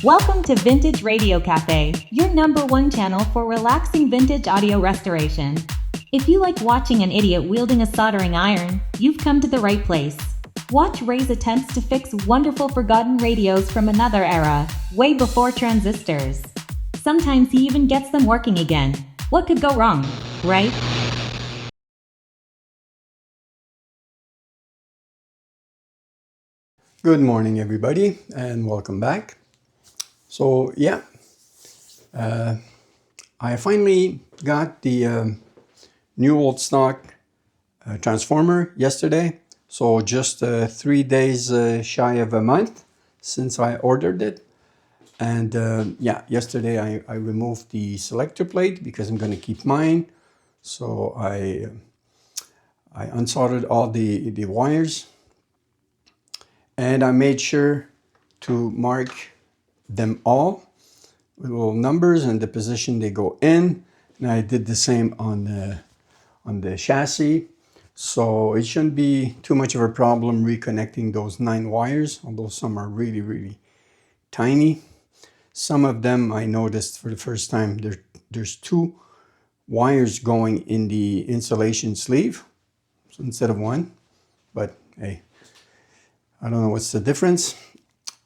Welcome to Vintage Radio Cafe, your #1 channel for relaxing vintage audio restoration. If you like watching an idiot wielding a soldering iron, you've come to the right place. Watch Ray's attempts to fix wonderful forgotten radios from another era, way before transistors. Sometimes he even gets them working again. What could go wrong, right? Good morning, everybody, and welcome back. So yeah, I finally got the new old stock transformer yesterday. So just 3 days shy of a month since I ordered it. And yeah, yesterday I removed the selector plate because I'm going to keep mine. So I unsoldered all the wires. And I made sure to mark them all with little numbers and the position they go in. And I did the same on the chassis. So it shouldn't be too much of a problem reconnecting those 9 wires, although some are really, really tiny. Some of them I noticed for the first time, there's 2 wires going in the insulation sleeve instead of 1. But hey, I don't know what's the difference.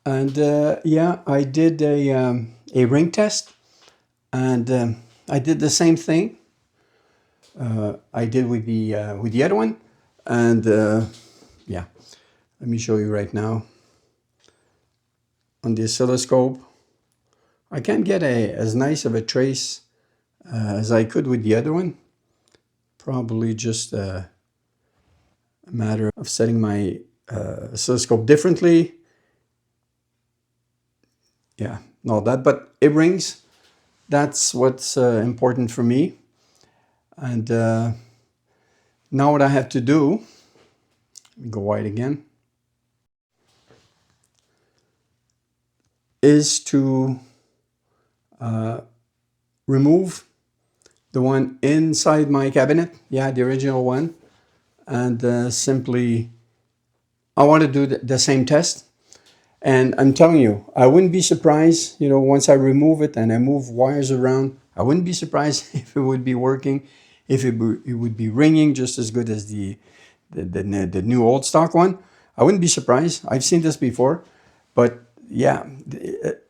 And yeah, I did a ring test, and I did the same thing I did with the other one. And yeah, let me show you right now on the oscilloscope. I can't get as nice of a trace as I could with the other one. Probably just a matter of setting my oscilloscope differently. Yeah, no, but it rings. That's what's important for me. And now what I have to do, let me go wide again, is to remove the one inside my cabinet. Yeah, the original one. And simply, I want to do the same test. And I'm telling you, I wouldn't be surprised, once I remove it and I move wires around, I wouldn't be surprised if it would be working, if it would be ringing just as good as the new old stock one. I wouldn't be surprised. I've seen this before. But yeah,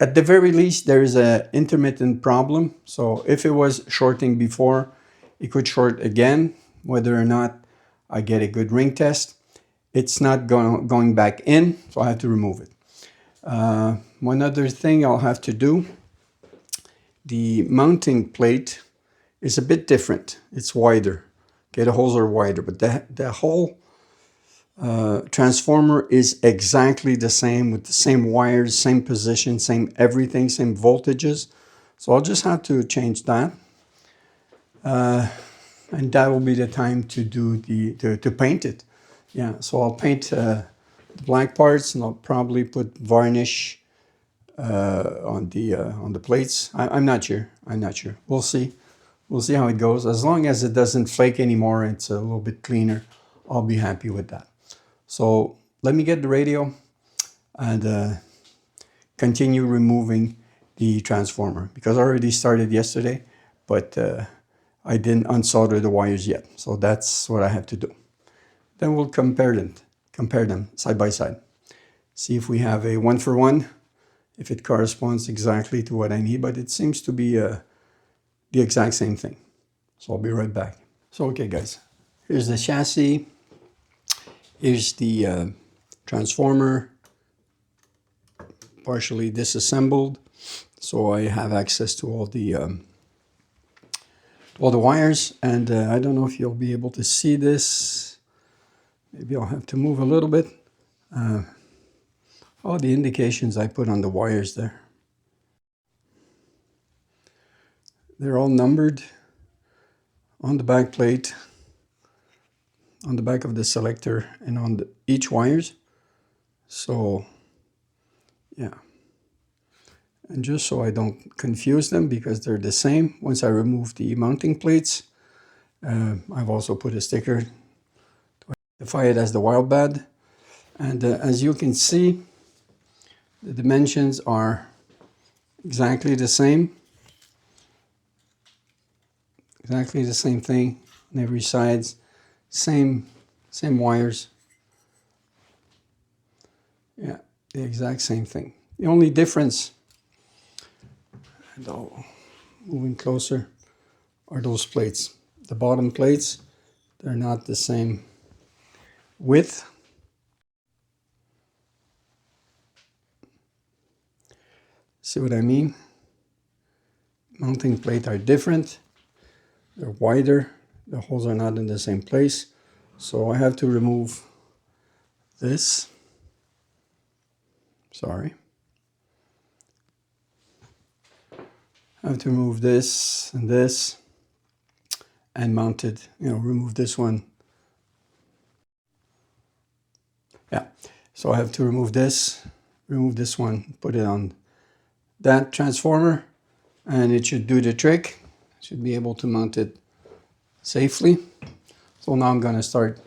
at the very least, there is an intermittent problem. So if it was shorting before, it could short again, whether or not I get a good ring test. It's not going back in, so I have to remove it. One other thing I'll have to do, the mounting plate is a bit different. It's wider. Okay, the holes are wider, but the whole transformer is exactly the same with the same wires, same position, same everything, same voltages. So I'll just have to change that. And that will be the time to do to paint it. Yeah, so I'll paint the black parts, and I'll probably put varnish on the plates. I'm not sure. We'll see. We'll see how it goes. As long as it doesn't flake anymore, it's a little bit cleaner, I'll be happy with that. So let me get the radio and continue removing the transformer, because I already started yesterday, but I didn't unsolder the wires yet. So that's what I have to do. Then we'll compare them side by side. See if we have a 1-for-1, if it corresponds exactly to what I need, but it seems to be the exact same thing. So I'll be right back. So okay guys, here's the chassis. Here's the transformer, partially disassembled. So I have access to all the wires, and I don't know if you'll be able to see this. Maybe I'll have to move a little bit. All the indications I put on the wires there. They're all numbered on the back plate, on the back of the selector, and on each wires. So yeah. And just so I don't confuse them, because they're the same, once I remove the mounting plates, I've also put a sticker to identify it as the Wildbad. And as you can see, the dimensions are exactly the same. Exactly the same thing on every sides. Same wires. Yeah, the exact same thing. The only difference, and moving closer, are those plates. The bottom plates, they're not the same width. See what I mean? Mounting plate are different. They're wider. The holes are not in the same place. So I have to remove this. Sorry. I have to remove this and mount it, remove this one. Yeah, so I have to remove this one, put it on that transformer, and it should do the trick. Should be able to mount it safely. So now I'm gonna start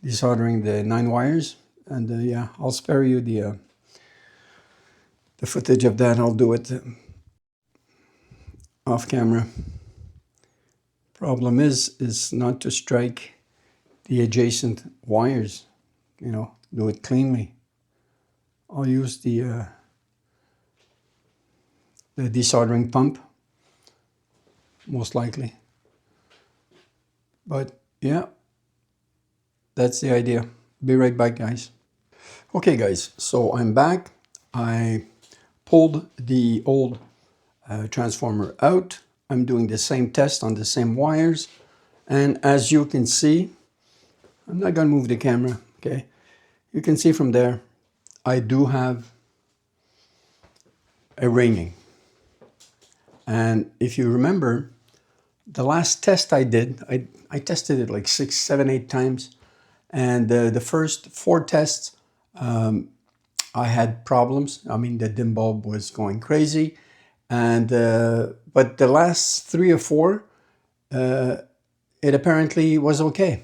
desoldering the 9 wires, and yeah, I'll spare you the footage of that. I'll do it off camera. Problem is not to strike the adjacent wires, do it cleanly. I'll use the desoldering pump, most likely. But yeah, that's the idea. Be right back, guys. Okay, guys, so I'm back. I pulled the old transformer out. I'm doing the same test on the same wires. And as you can see, I'm not gonna move the camera, okay? You can see from there, I do have a ringing. And if you remember, the last test I did, I tested it like 6, 7, 8 times. And the first 4 tests, I had problems. I mean, the dim bulb was going crazy. And but the last 3 or 4, it apparently was okay.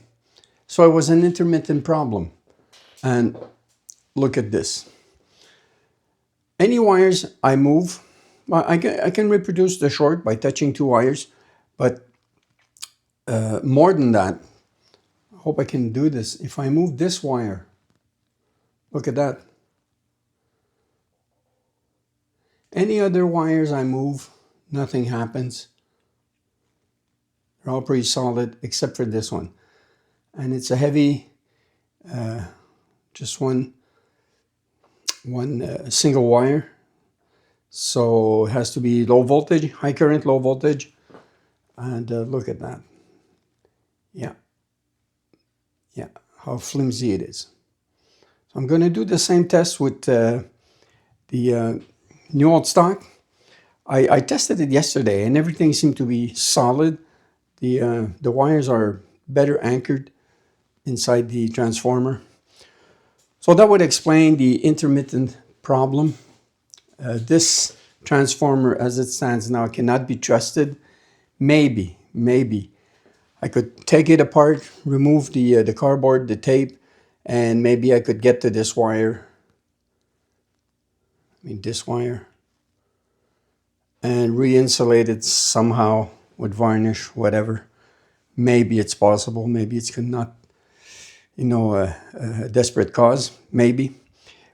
So it was an intermittent problem. And look at this. Any wires I move, well, I can reproduce the short by touching 2 wires, but more than that, I hope I can do this. If I move this wire, look at that. Any other wires I move, nothing happens. They're all pretty solid except for this one. And it's a heavy, just one single wire. So it has to be low voltage, high current, low voltage. And look at that. Yeah, how flimsy it is. So I'm going to do the same test with the new old stock. I tested it yesterday and everything seemed to be solid. The wires are better anchored inside the transformer. So that would explain the intermittent problem. This transformer as it stands now cannot be trusted. Maybe I could take it apart, remove the cardboard, the tape, and maybe I could get to this wire. This wire, and re-insulate it somehow with varnish, whatever. Maybe it's possible. Maybe it's not, a desperate cause. Maybe.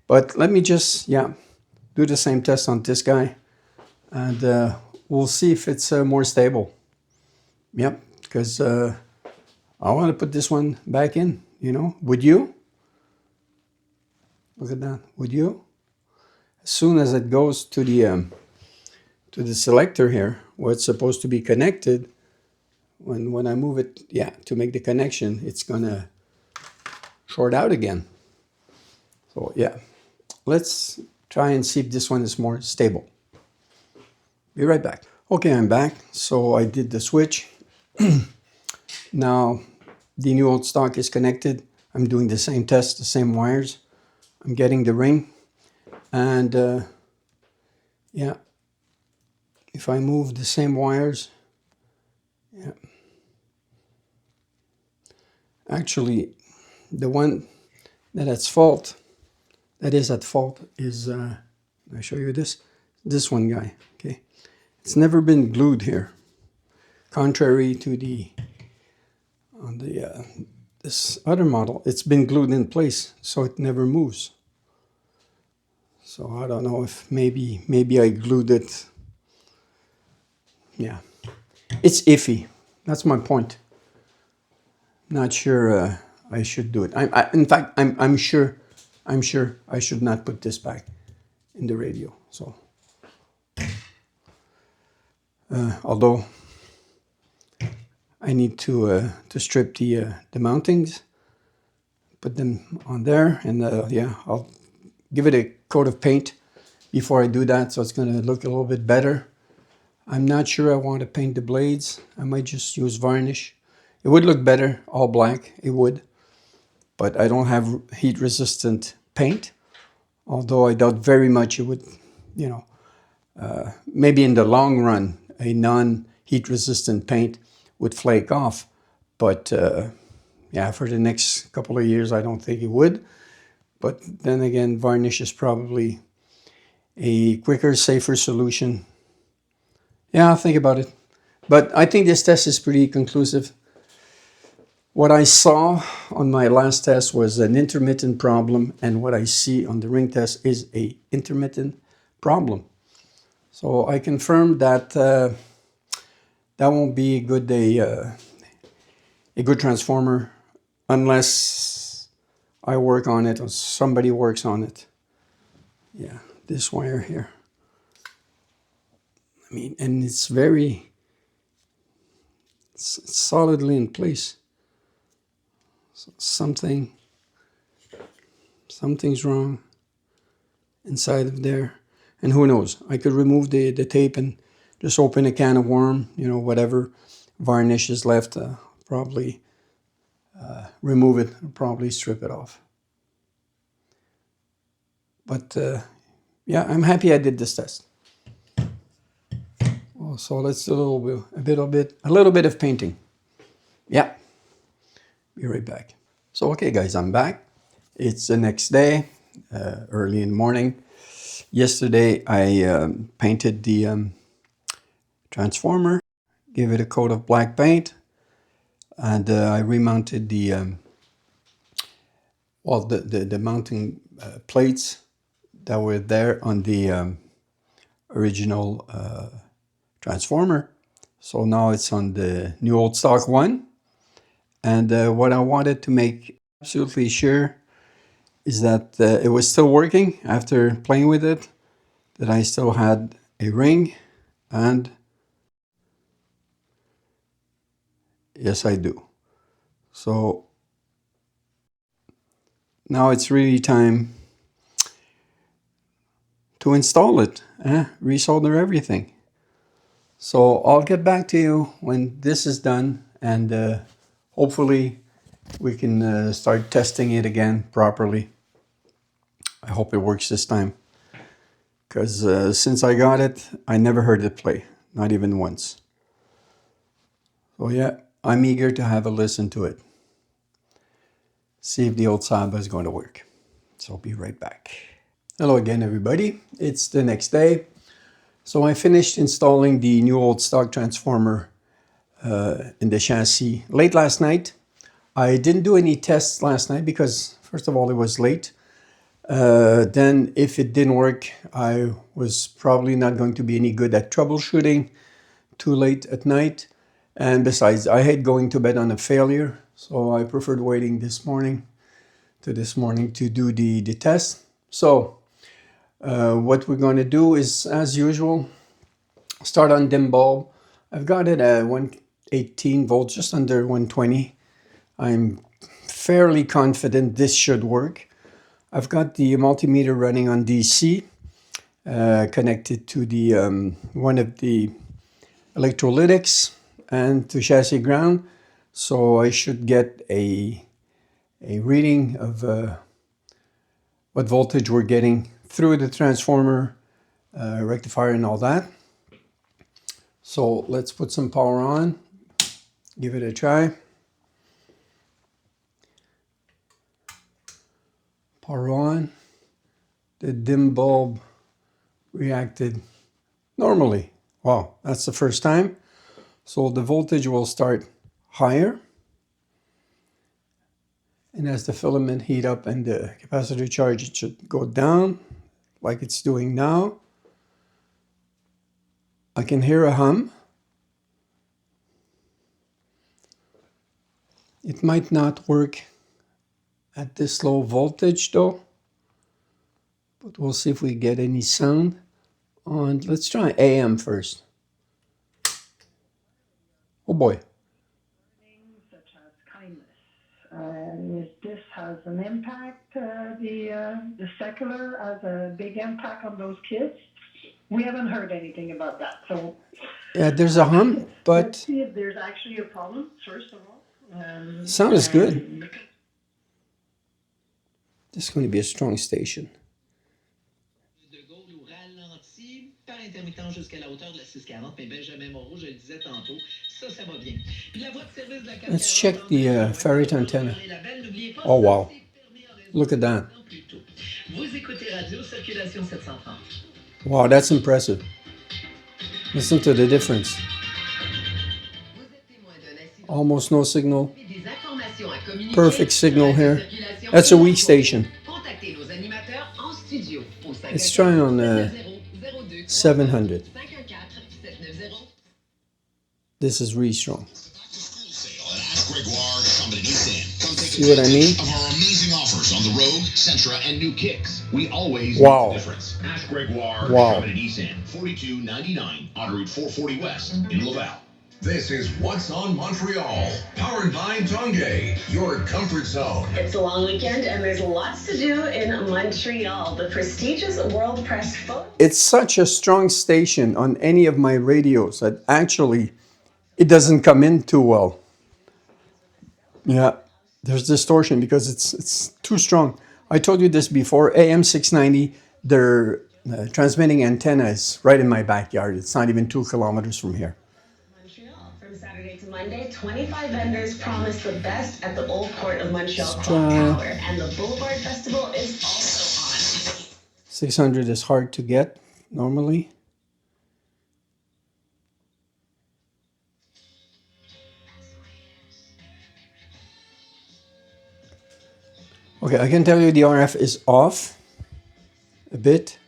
But let me just, do the same test on this guy, and we'll see if it's more stable. Yep, because I want to put this one back in, Would you? Look at that. Would you? As soon as it goes to the selector here, where it's supposed to be connected, when I move it, to make the connection, it's gonna short out again. So let's try and see if this one is more stable. Be right back. Okay, I'm back. So I did the switch. Now the new old stock is connected. I'm doing the same test, the same wires. I'm getting the ring, and if I move the same wires, actually the one that is at fault is, I show you this, This one guy, okay? It's never been glued here. Contrary to this other model, it's been glued in place, so it never moves. So I don't know if maybe I glued it. Yeah, it's iffy. That's my point. Not sure I should do it. In fact, I'm sure I should not put this back in the radio. So, although I need to strip the mountings, put them on there, and yeah, I'll give it a coat of paint before I do that, so it's going to look a little bit better. I'm not sure I want to paint the blades. I might just use varnish. It would look better all black. It would. But I don't have heat-resistant paint, although I doubt very much it would, you know, maybe in the long run, a non-heat-resistant paint would flake off. But yeah, for the next couple of years, I don't think it would. But then again, varnish is probably a quicker, safer solution. Yeah, I'll think about it. But I think this test is pretty conclusive. What I saw on my last test was an intermittent problem, and what I see on the ring test is a intermittent problem. So I confirmed that that won't be a good transformer unless I work on it or somebody works on it. Yeah, this wire here. I mean, and it's solidly in place. So something's wrong inside of there, and who knows, I could remove the tape and just open a can of worm, you know, whatever varnish is left, probably remove it, probably strip it off. But yeah, I'm happy I did this test. Oh, so let's do a little bit of painting. Yeah, be right back. So okay guys, I'm back. It's the next day, early in the morning. Yesterday I painted the transformer, gave it a coat of black paint, and I remounted the mounting plates that were there on the original transformer. So now it's on the new old stock one. And what I wanted to make absolutely sure is that it was still working after playing with it, that I still had a ring, and yes, I do. So now it's really time to install it, resolder everything. So I'll get back to you when this is done, and hopefully we can start testing it again properly. I hope it works this time, because since I got it, I never heard it play, not even once. So yeah, I'm eager to have a listen to it. See if the old Saba is going to work. So I'll be right back. Hello again, everybody. It's the next day. So I finished installing the new old stock transformer in the chassis late last night. I didn't do any tests last night because, first of all, it was late. Then if it didn't work, I was probably not going to be any good at troubleshooting too late at night. And besides, I hate going to bed on a failure, so I preferred waiting this morning to do the test. So what we're going to do is, as usual, start on dim bulb. I've got it at 118 volts, just under 120. I'm fairly confident this should work. I've got the multimeter running on DC, connected to the one of the electrolytics and to chassis ground. So I should get a reading of what voltage we're getting through the transformer, rectifier and all that. So let's put some power on, give it a try. Power on. The dim bulb reacted normally. Wow, that's the first time. So the voltage will start higher. And as the filament heat up and the capacitor charge, it should go down like it's doing now. I can hear a hum. It might not work at this low voltage though, but we'll see if we get any sound on. Let's try AM first. Oh boy. Such as kindness. This has an impact. The secular has a big impact on those kids. We haven't heard anything about that. So yeah, there's a hum, but let's see if there's actually a problem. First of all, sound is good. This is going to be a strong station. Par intermittent jusqu'à la hauteur de la 640, mais Benjamin Moreau, je le disais tantôt, ça va bien. Puis la voie de service de la 440. Let's check the ferrite antenna. Oh wow, look at that. Vous écoutez Radio Circulation 730. Wow, that's impressive. Listen to the difference. Almost no signal. Perfect signal here. That's a weak station. Let's try on 700. This is really strong. See what I mean? Of our amazing offers on the Rogue, Sentra, and new kicks. We always wow. make a difference. Ask Gregoire, wow. Comet Nissan, 4299 on Route 440 West in Laval. This is What's on Montreal, powered by Tongay, your comfort zone. It's a long weekend and there's lots to do in Montreal. The prestigious World Press Photo. It's such a strong station on any of my radios that actually it doesn't come in too well. Yeah, there's distortion because it's too strong. I told you this before, AM 690, their transmitting antenna is right in my backyard. It's not even 2 kilometers from here. From Saturday to Monday, 25 vendors promise the best at the Old Port of Montreal Clock Tower, and the Boulevard Festival is also on. 600 is hard to get normally. Okay, I can tell you the RF is off a bit.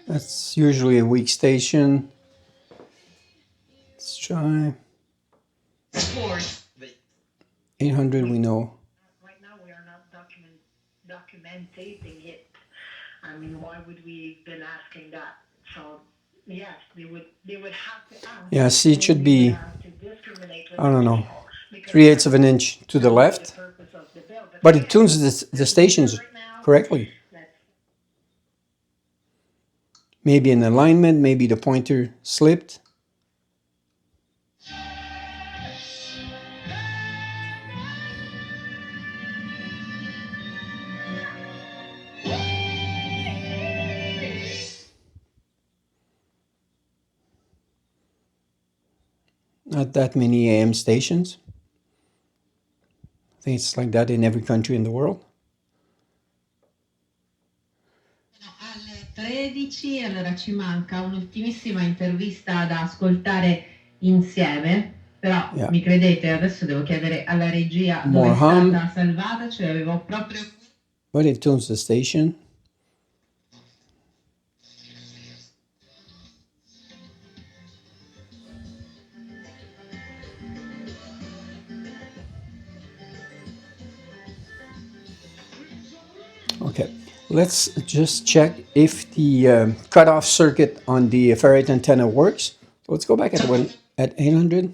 That's usually a weak station. Let's try 800. We know. Right now, we are not documenting it. I mean, why would we been asking that? So, yes, they would have to ask. Yeah, see, it should be, I don't know, 3/8 of an inch to the left. But it tunes the stations correctly. Maybe an alignment, maybe the pointer slipped. Not that many AM stations. I think it's like that in every country in the world. 13, allora ci manca un'ultimissima intervista da ascoltare insieme, però mi credete, adesso devo chiedere alla regia dove è stata salvata, ce l'avevo proprio... But it tunes the station. Okay, let's just check if the cutoff circuit on the ferrite antenna works. Let's go back at 800.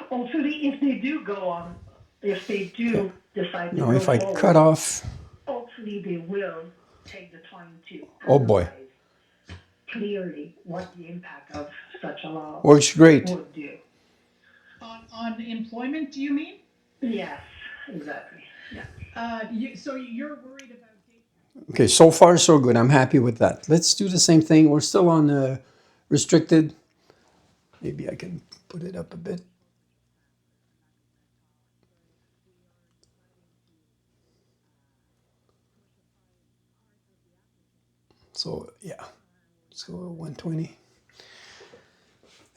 Hopefully, if they do go on, if they do decide to go if I forward, cut off, hopefully they will take the time to boy, clearly what the impact of such a law works great. would do. On employment, do you mean? Yes, exactly. Yeah. So you're worried about Okay, so far so good. I'm happy with that. Let's do the same thing. We're still on restricted. Maybe I can put it up a bit. So yeah, let's go 120.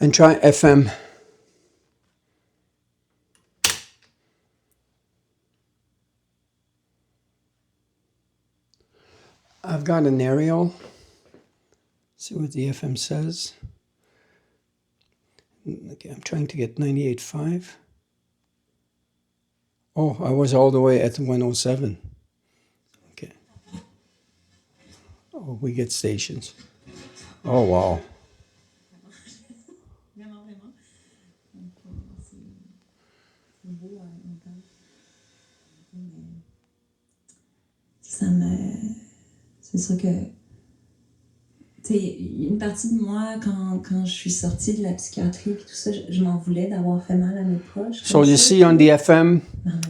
And try FM. I've got an aerial. See what the FM says. Okay, I'm trying to get 98.5. Oh, I was all the way at 107. Okay. Oh, we get stations. Oh, wow. C'est sûr que, tu sais, une partie de moi, quand je suis sortie de la psychiatrie et tout ça, je m'en voulais d'avoir fait mal à mes proches. So you see on the FM,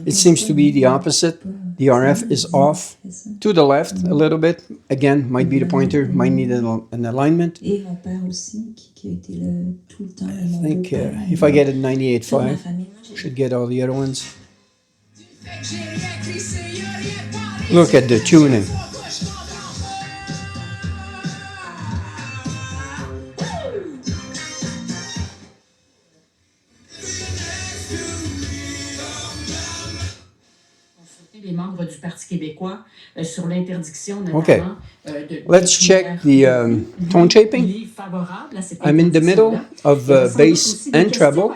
it seems to be the opposite. The RF is off to the left a little bit. Again, might be the pointer, might need an alignment. Et mon père aussi, qui a été là tout le temps. I think if I get it 98.5, should get all the other ones. Look at the tuning. Les membres du Parti québécois sur l'interdiction notamment. Okay, let's check the tone shaping. I'm in the middle of bass and treble.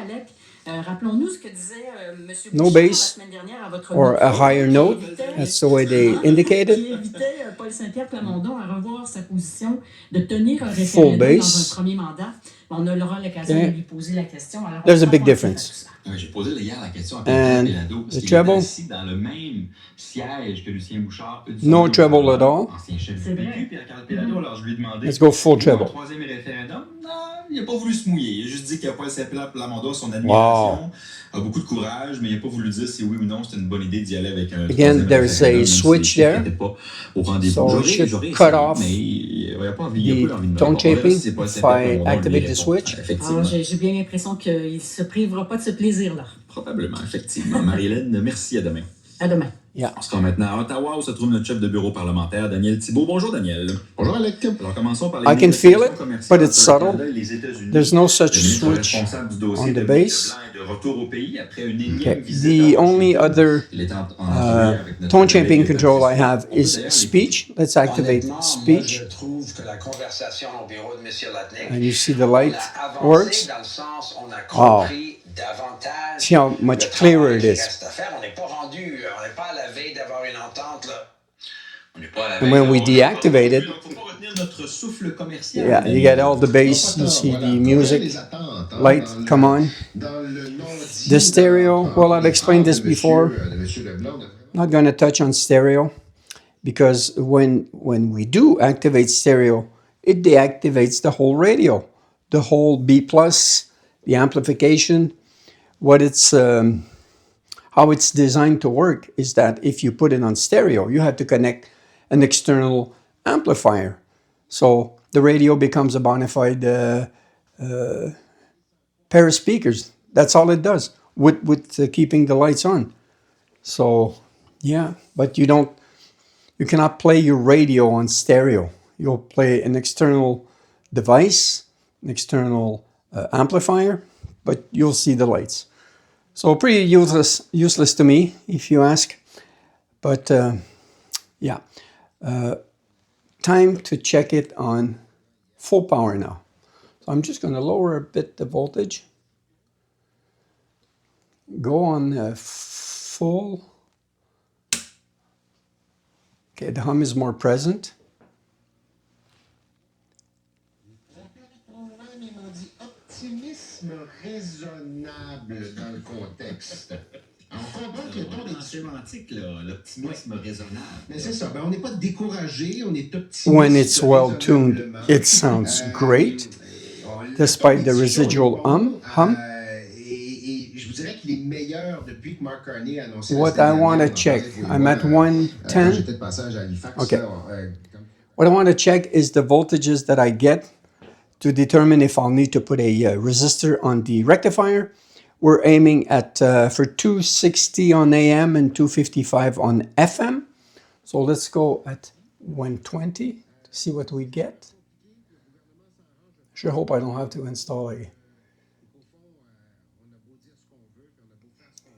No bass or a higher note. That's the way they indicate it. Full bass. Okay. There's a big difference. J'ai posé hier la question à And the treble. Dans le même siège que Lucien Bouchard. No treble at all. Ancien chef du PQ, Pierre-Carl Péladeau. Alors je lui ai demandé. Let's go full treble. Troisième référendum. Non, il n'a pas voulu se mouiller. Il a juste dit qu'il n'a pas laissé Plamondon son admiration. A beaucoup de courage, mais il n'a pas voulu dire si oui ou non c'était une bonne idée d'y aller avec un. Again, there's a switch there. So it should cut off the tone shaping if I activate the switch. J'ai bien l'impression qu'il ne se privera pas de ce plaisir-là. Probablement, effectivement. Marie-Hélène, merci, à demain. À demain. Yeah. On se rend maintenant à Ottawa où se trouve notre chef de bureau parlementaire, Daniel Thibault. Bonjour, Daniel. Bonjour, Alec. Alors, commençons par les I can feel it, but it's subtle. There's no such switch on the bass. Okay. The only other tone shaping control I have is speech. Let's activate speech. And you see the light works. Oh, see how much clearer it is. And when we deactivate it, yeah, you get all the bass, you see the music light come on. The stereo, well, I've explained this before. Not going to touch on stereo because when we do activate stereo, it deactivates the whole radio, the whole B+, the amplification. What it's how it's designed to work is that if you put it on stereo, you have to connect an external amplifier. So the radio becomes a bona fide pair of speakers. That's all it does with keeping the lights on. So yeah, but you cannot play your radio on stereo. You'll play an external device, an external amplifier, but you'll see the lights. So pretty useless to me, if you ask. But yeah, time to check it on full power now. So I'm just going to lower a bit the voltage. Go on full. Okay, the hum is more present. Optimisme raisonnable dans le contexte. On comprend que le ton est sémantique, l'optimisme raisonnable. Mais c'est ça, on n'est pas découragé, on est optimiste. When it's well tuned, it sounds great, despite the residual hum. Et je vous dirais qu'il est meilleur depuis what I want to check. I'm at 110. Okay. What I want to check is the voltages that I get to determine if I'll need to put a resistor on the rectifier. We're aiming at for 260 on AM and 255 on FM. So let's go at 120 to see what we get. Sure hope I don't have to install a...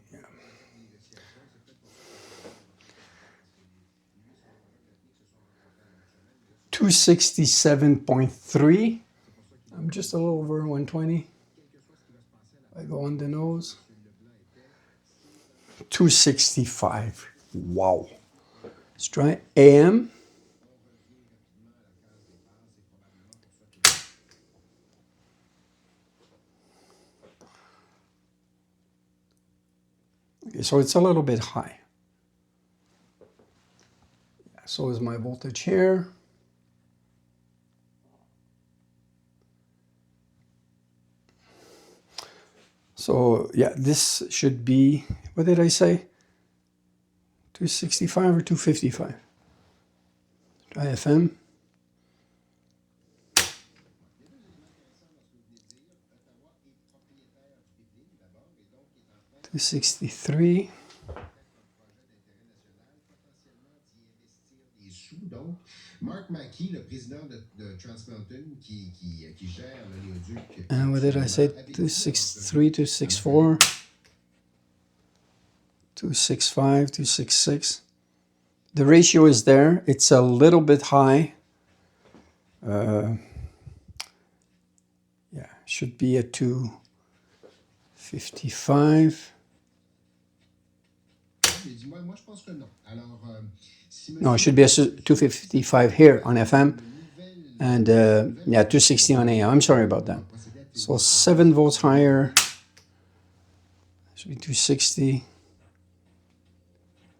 Yeah. 267.3. I'm just a little over 120. I go on the nose. 265. Wow. Let's try AM. Okay, so it's a little bit high. So is my voltage here. So yeah, this should be, what did I say? 265 or 255? Try FM. 263. Donc, Mark Mackey, le président de Trans Mountain, qui gère l'oléoduc. And what did I say? 263, 264, 265, 266. The ratio is there. It's a little bit high. Yeah, should be at 255. No, it should be a 255 here on FM, and yeah, 260 on AM. I'm sorry about that. So 7 volts higher, should be 260,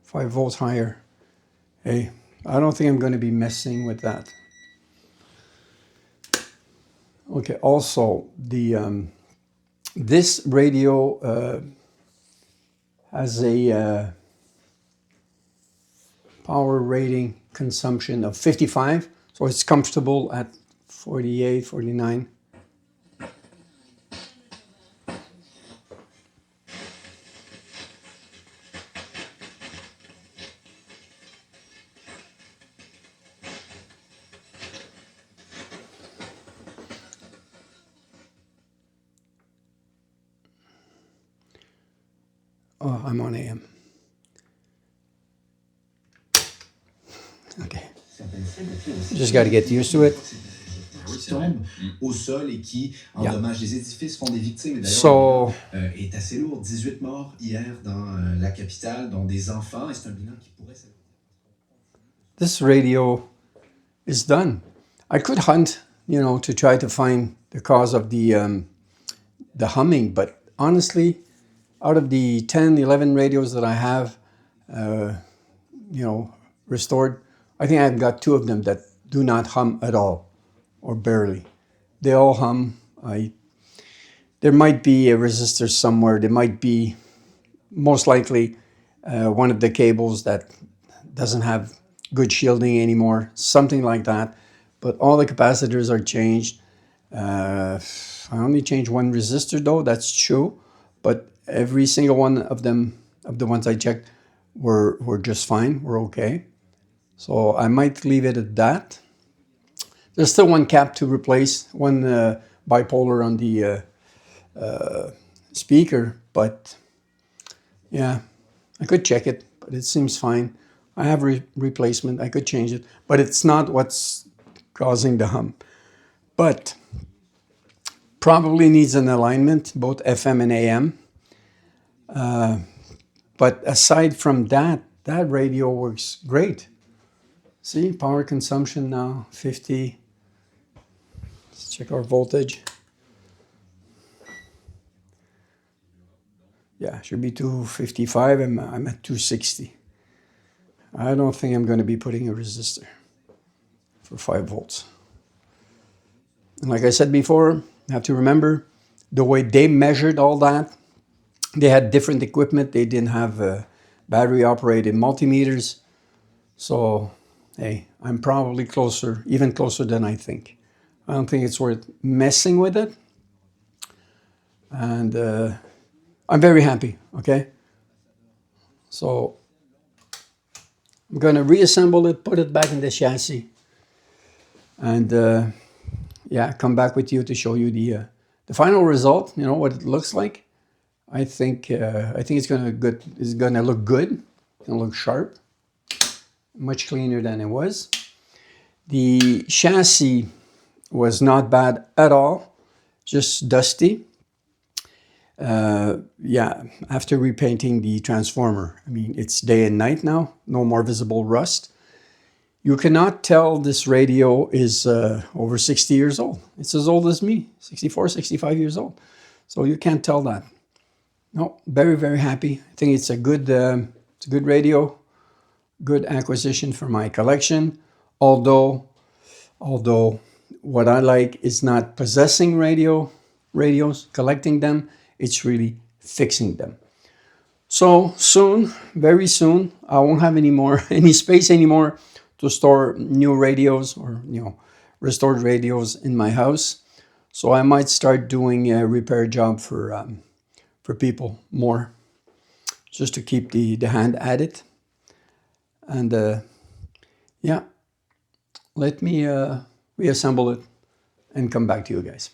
5 volts higher. Hey, I don't think I'm going to be messing with that. Okay, also the this radio has a power rating consumption of 55, so it's comfortable at 48, 49. Oh, I'm on AM. Okay. Just got to get used to it. Tombe au sol et qui endommage les édifices, font des victimes. D'ailleurs, est assez lourd. 18 morts hier dans la capitale, dont des enfants, et c'est un bilan qui pourrait s'élever. This radio is done. I could hunt, you know, to try to find the cause of the humming, but honestly, out of the 10, 11 radios that I have, you know, restored, I think I've got 2 of them that do not hum at all, or barely. They all hum. There might be a resistor somewhere. There might be, most likely, one of the cables that doesn't have good shielding anymore, something like that. But all the capacitors are changed. I only changed 1 resistor though, that's true. But every single one of them, of the ones I checked, were just fine, were okay. So I might leave it at that. There's still 1 cap to replace, 1 bipolar on the speaker, but yeah, I could check it, but it seems fine. I have replacement, I could change it, but it's not what's causing the hum. But probably needs an alignment, both FM and AM. But aside from that, that radio works great. See, power consumption now, 50. Let's check our voltage. Yeah, should be 255, I'm at 260. I don't think I'm going to be putting a resistor for 5 volts. And like I said before, you have to remember the way they measured all that They had different equipment. They didn't have battery operated multimeters. So, hey, I'm probably closer, even closer than I think. I don't think it's worth messing with it. And I'm very happy, okay? So I'm going to reassemble it, put it back in the chassis, and yeah, come back with you to show you the final result, you know, what it looks like. I think it's going to look good. It's going to look sharp, much cleaner than it was. The chassis was not bad at all, just dusty. Yeah, after repainting the transformer, I mean, it's day and night now, no more visible rust. You cannot tell this radio is over 60 years old. It's as old as me, 64, 65 years old. So you can't tell that. No, very, very happy. I think it's a good radio, good acquisition for my collection. Although what I like is not possessing radios, collecting them. It's really fixing them. So soon, very soon, I won't have any space anymore to store new radios or restored radios in my house. So I might start doing a repair job for people more, just to keep the hand at it. And yeah, let me reassemble it and come back to you guys.